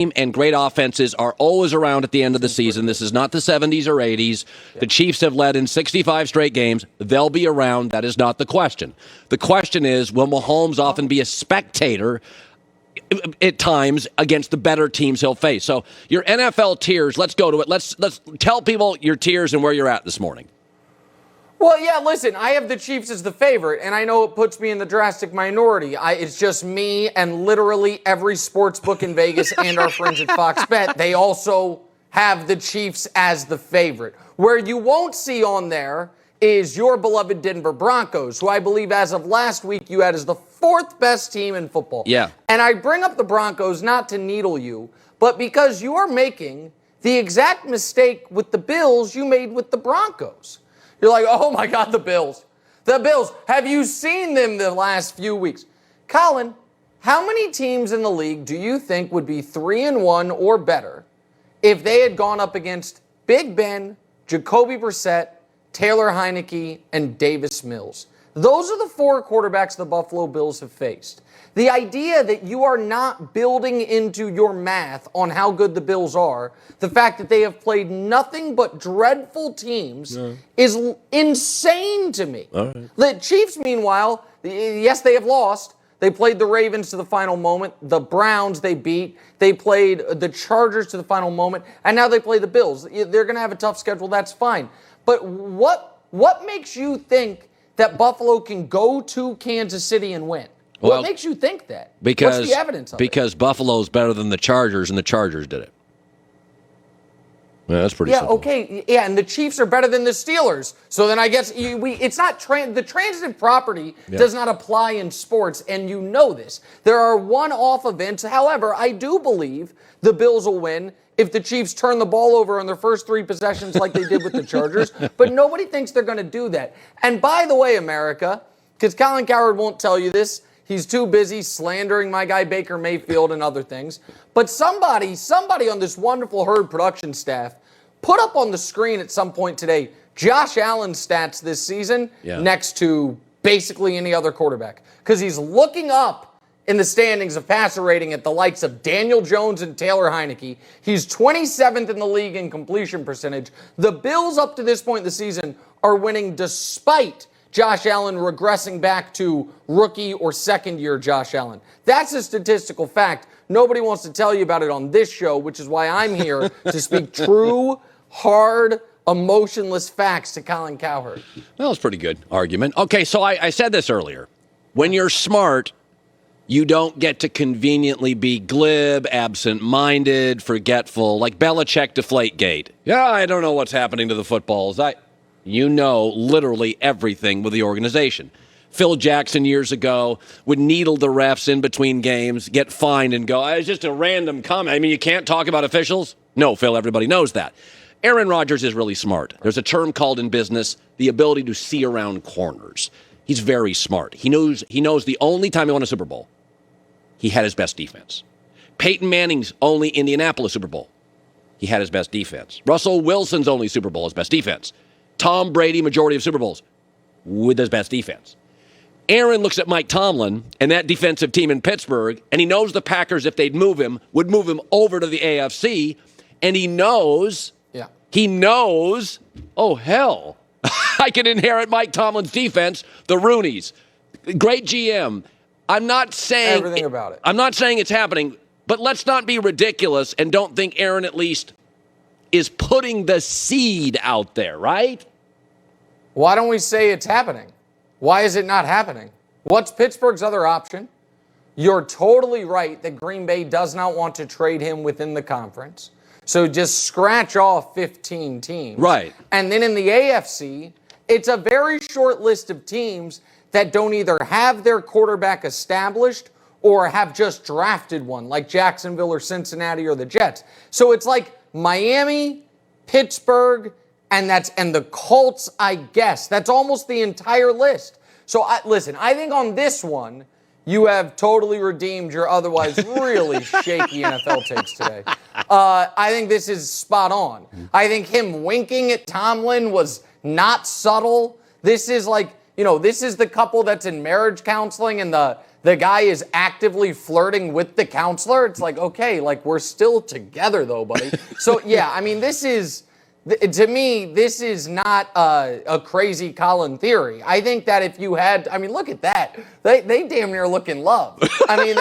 and great offenses are always around at the end of the season. This is not the 70s or 80s. The Chiefs have led in 65 straight games. They'll be around. That is not the question. The question is, will Mahomes often be a spectator at times against the better teams he'll face? So your NFL tiers, let's go to it. Let's tell people your tiers and where you're at this morning. Well, yeah, listen, I have the Chiefs as the favorite, and I know it puts me in the drastic minority. It's just me and literally every sports book in Vegas and our friends at Fox Bet. They also have the Chiefs as the favorite. Where you won't see on there is your beloved Denver Broncos, who I believe as of last week you had as the fourth best team in football. Yeah. And I bring up the Broncos not to needle you, but because you are making the exact mistake with the Bills you made with the Broncos. You're like, oh my God, the Bills. The Bills. Have you seen them the last few weeks? Colin, how many teams in the league do you think would be 3-1 or better if they had gone up against Big Ben, Jacoby Brissett, Taylor Heineke, and Davis Mills? Those are the four quarterbacks the Buffalo Bills have faced. The idea that you are not building into your math on how good the Bills are, the fact that they have played nothing but dreadful teams, is insane to me. Right. The Chiefs, meanwhile, yes, they have lost. They played the Ravens to the final moment. The Browns they beat. They played the Chargers to the final moment. And now they play the Bills. They're going to have a tough schedule. That's fine. But what makes you think that Buffalo can go to Kansas City and win? What makes you think that? What's the evidence of it? Because Buffalo's better than the Chargers, and the Chargers did it. Yeah, that's pretty simple. Okay. Yeah, and the Chiefs are better than the Steelers. So then I guess it's not the transitive property does not apply in sports, and you know this. There are one-off events. However, I do believe the Bills will win if the Chiefs turn the ball over on their first three possessions like they did with the Chargers. But nobody thinks they're going to do that. And by the way, America, because Colin Cowherd won't tell you this, he's too busy slandering my guy Baker Mayfield and other things. But somebody on this wonderful Herd production staff put up on the screen at some point today Josh Allen's stats this season next to basically any other quarterback. Because he's looking up in the standings of passer rating at the likes of Daniel Jones and Taylor Heineke. He's 27th in the league in completion percentage. The Bills up to this point in the season are winning despite Josh Allen regressing back to rookie or second-year Josh Allen. That's a statistical fact. Nobody wants to tell you about it on this show, which is why I'm here to speak true, hard, emotionless facts to Colin Cowherd. Well, it's a pretty good argument. Okay, so I said this earlier. When you're smart, you don't get to conveniently be glib, absent-minded, forgetful, like Belichick Deflategate. Yeah, I don't know what's happening to the footballs. You know literally everything with the organization. Phil Jackson years ago would needle the refs in between games, get fined, and go, it's just a random comment. I mean, you can't talk about officials? No, Phil, everybody knows that. Aaron Rodgers is really smart. There's a term called in business the ability to see around corners. He's very smart. He knows the only time he won a Super Bowl, he had his best defense. Peyton Manning's only Indianapolis Super Bowl, he had his best defense. Russell Wilson's only Super Bowl, his best defense. Tom Brady, majority of Super Bowls, with his best defense. Aaron looks at Mike Tomlin and that defensive team in Pittsburgh, and he knows the Packers, if they'd move him, would move him over to the AFC, and he knows, oh, hell, I can inherit Mike Tomlin's defense, the Rooneys. Great GM. I'm not saying everything about it. I'm not saying it's happening, but let's not be ridiculous and don't think Aaron at least is putting the seed out there, right? Why don't we say it's happening? Why is it not happening? What's Pittsburgh's other option? You're totally right that Green Bay does not want to trade him within the conference. So just scratch off 15 teams. Right. And then in the AFC, it's a very short list of teams that don't either have their quarterback established or have just drafted one, like Jacksonville or Cincinnati or the Jets. So it's like Miami, Pittsburgh, and the Colts, I guess. That's almost the entire list. So, listen, I think on this one, you have totally redeemed your otherwise really shaky NFL takes today. I think this is spot on. I think him winking at Tomlin was not subtle. This is like, this is the couple that's in marriage counseling and the the guy is actively flirting with the counselor. It's like, okay, like we're still together though, buddy. So yeah, I mean, to me, this is not a crazy Colin theory. I think that if you had, I mean, look at that. They damn near look in love. I mean,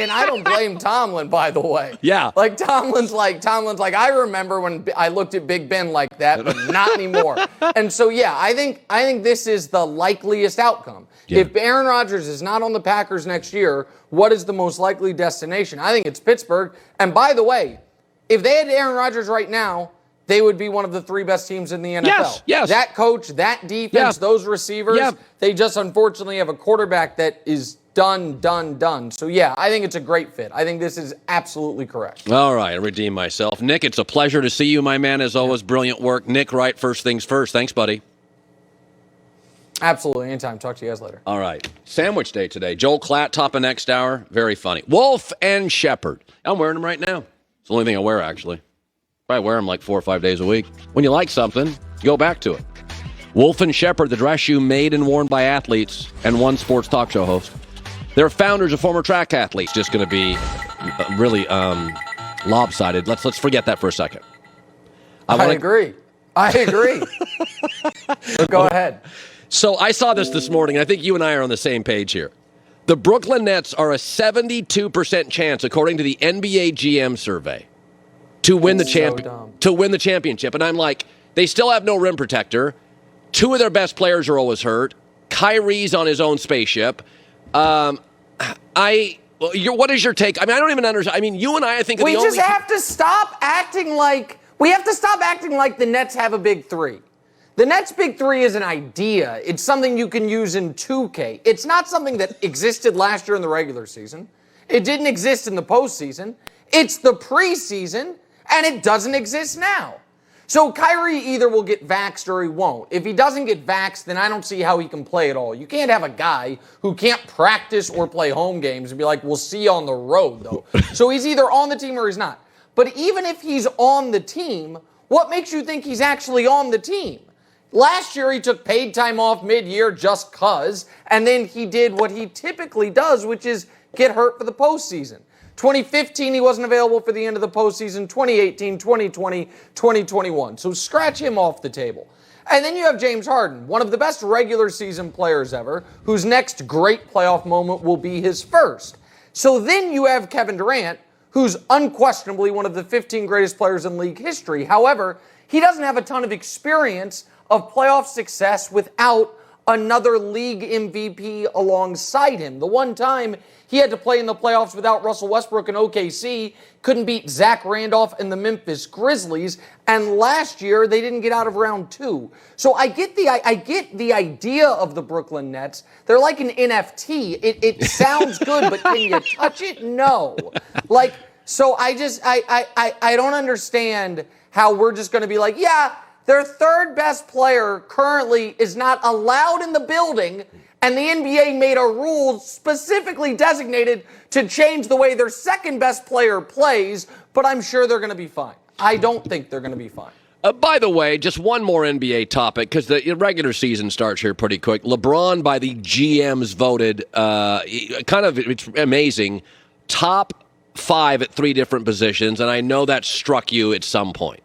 and I don't blame Tomlin, by the way. Yeah. Like Tomlin's like, I remember when I looked at Big Ben like that, but not anymore. And so, yeah, I think this is the likeliest outcome. Yeah. If Aaron Rodgers is not on the Packers next year, what is the most likely destination? I think it's Pittsburgh. And by the way, if they had Aaron Rodgers right now, they would be one of the 3 best teams in the NFL. Yes. That coach, that defense, those receivers, they just unfortunately have a quarterback that is done. So, yeah, I think it's a great fit. I think this is absolutely correct. All right, I redeem myself. Nick, it's a pleasure to see you, my man. As always, brilliant work. Nick Wright, first things first. Thanks, buddy. Absolutely. Anytime. Talk to you guys later. All right. Sandwich day today. Joel Klatt, top of next hour. Very funny. Wolf and Shepherd. I'm wearing them right now. It's the only thing I wear, actually. Probably wear them like 4 or 5 days a week. When you like something, go back to it. Wolf and Shepherd, the dress shoe made and worn by athletes and one sports talk show host. They're founders of former track athletes. Just going to be really lopsided. Let's forget that for a second. I agree. So go ahead. So I saw this morning. I think you and I are on the same page here. The Brooklyn Nets are a 72% chance, according to the NBA GM survey, to win the championship. And I'm like, they still have no rim protector. 2 of their best players are always hurt. Kyrie's on his own spaceship. What is your take? I mean, I don't even understand. I mean, you and I think we just have to stop acting like the Nets have a big 3. The Nets' big 3 is an idea. It's something you can use in 2K. It's not something that existed last year in the regular season. It didn't exist in the postseason. It's the preseason. And it doesn't exist now. So Kyrie either will get vaxxed or he won't. If he doesn't get vaxxed, then I don't see how he can play at all. You can't have a guy who can't practice or play home games and be like, we'll see you on the road, though. So he's either on the team or he's not. But even if he's on the team, what makes you think he's actually on the team? Last year, he took paid time off mid-year just cuz, and then he did what he typically does, which is get hurt for the postseason. 2015, he wasn't available for the end of the postseason. 2018, 2020, 2021. So scratch him off the table. And then you have James Harden, one of the best regular season players ever, whose next great playoff moment will be his first. So then you have Kevin Durant, who's unquestionably one of the 15 greatest players in league history. However, he doesn't have a ton of experience of playoff success without another league MVP alongside him. The one time he had to play in the playoffs without Russell Westbrook and OKC, couldn't beat Zach Randolph and the Memphis Grizzlies, and last year they didn't get out of round 2. So I get the idea of the Brooklyn Nets. They're like an NFT. It sounds good, but can you touch it? No. So I don't understand how we're just going to be like, yeah, their 3rd best player currently is not allowed in the building, and the NBA made a rule specifically designated to change the way their 2nd best player plays, but I'm sure they're going to be fine. I don't think they're going to be fine. By the way, just one more NBA topic, because the regular season starts here pretty quick. LeBron, by the GMs, voted, it's amazing, top 5 at 3 different positions, and I know that struck you at some point.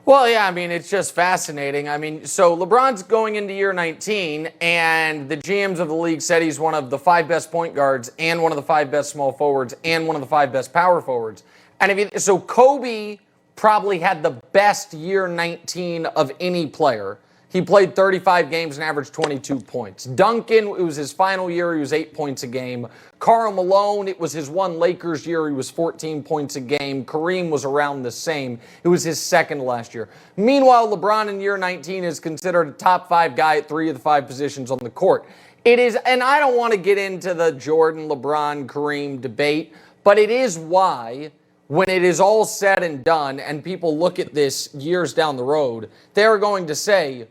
Well, yeah, I mean, it's just fascinating. I mean, so LeBron's going into year 19, and the GMs of the league said he's one of the 5 best point guards and one of the 5 best small forwards and one of the 5 best power forwards. And so Kobe probably had the best year 19 of any player. He played 35 games and averaged 22 points. Duncan, it was his final year. He was 8 points a game. Karl Malone, it was his one Lakers year. He was 14 points a game. Kareem was around the same. It was his 2nd last year. Meanwhile, LeBron in year 19 is considered a top 5 guy at 3 of the 5 positions on the court. It is, and I don't want to get into the Jordan, LeBron, Kareem debate, but it is why, when it is all said and done and people look at this years down the road, they're going to say,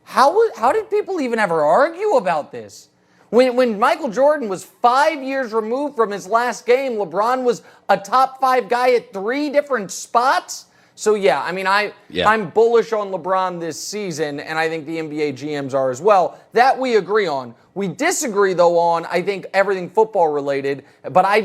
how did people even ever argue about this? When Michael Jordan was 5 years removed from his last game, LeBron was a top 5 guy at 3 different spots. So, yeah, I mean, I'm bullish on LeBron this season, and I think the NBA GMs are as well. That we agree on. We disagree, though, on, I think, everything football-related, but I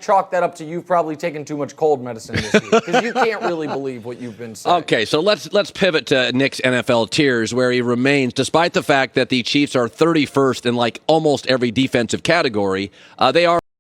chalk that up to you probably taking too much cold medicine this year, because you can't really believe what you've been saying. Okay, so let's pivot to Nick's NFL tiers, where he remains, despite the fact that the Chiefs are 31st in, like, almost every defensive category, they are